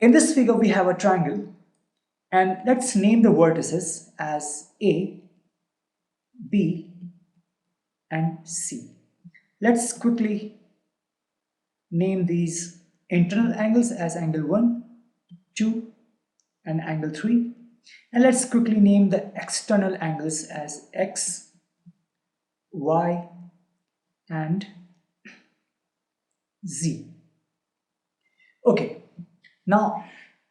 In this figure we have a triangle, and let's name the vertices as A, B and C. Let's quickly name these internal angles as angle 1, 2 and angle 3, and let's quickly name the external angles as X, Y and Z. Okay, now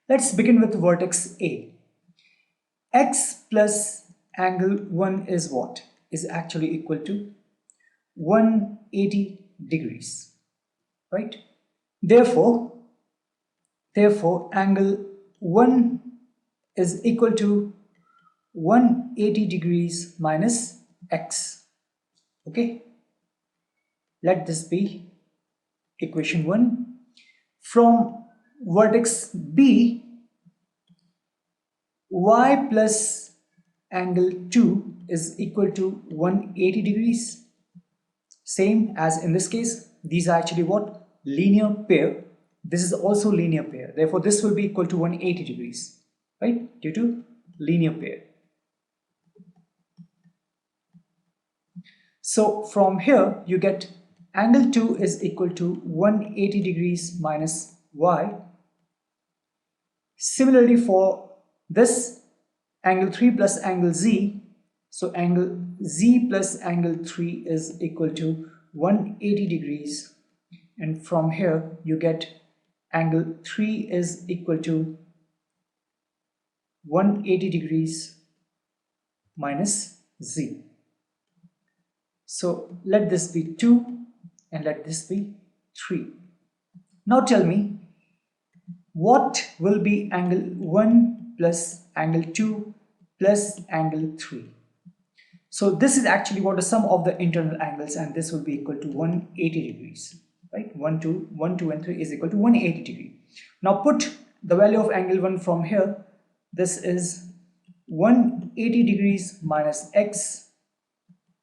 let's begin with vertex A. X plus angle 1 is what? Is actually equal to 180 degrees, right? Therefore angle 1 is equal to 180 degrees minus X. Okay, let this be equation 1. From vertex B, Y plus angle 2 is equal to 180 degrees. Same as in this case, these are actually what? Linear pair. This is also linear pair. Therefore, this will be equal to 180 degrees, right? Due to linear pair. So from here, you get angle 2 is equal to 180 degrees minus Y. Similarly, for this angle 3 plus angle Z, so angle Z plus angle 3 is equal to 180 degrees, and from here you get angle 3 is equal to 180 degrees minus Z. So let this be 2 and let this be 3. Now tell me, what will be angle 1 plus angle 2 plus angle 3? So this is actually what the sum of the internal angles, and this will be equal to 180 degrees, right? 1, 2 and 3 is equal to 180 degree. Now put the value of angle 1 from here. This is 180 degrees minus X,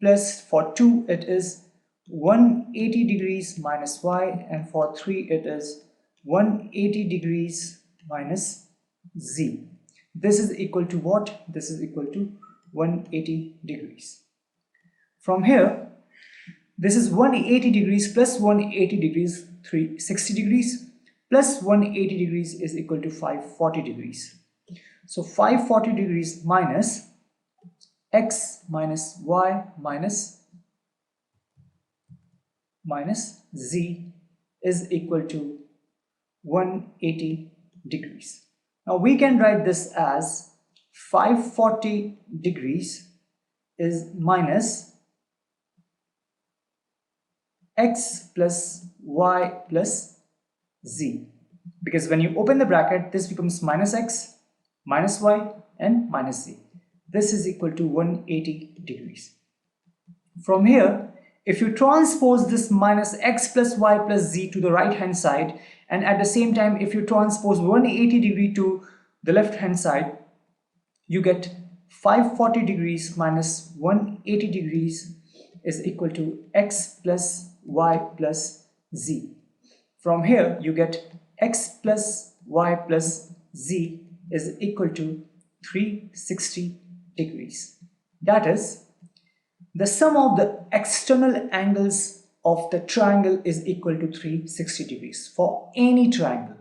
plus for 2 it is 180 degrees minus Y, and for 3 it is 180 degrees minus Z. This is equal to what? This is equal to 180 degrees. From here, this is 180 degrees plus 180 degrees, 360 degrees, plus 180 degrees is equal to 540 degrees. So 540 degrees minus X minus Y minus Z is equal to 180 degrees. Now we can write this as 540 degrees is minus X plus Y plus Z, because when you open the bracket, this becomes minus X, minus Y and minus Z. This is equal to 180 degrees. From here, if you transpose this minus X plus Y plus Z to the right hand side, and at the same time if you transpose 180 degree to the left hand side, you get 540 degrees minus 180 degrees is equal to X plus Y plus Z. From here you get X plus Y plus Z is equal to 360 degrees. That is, the sum of the external angles of the triangle is equal to 360 degrees for any triangle.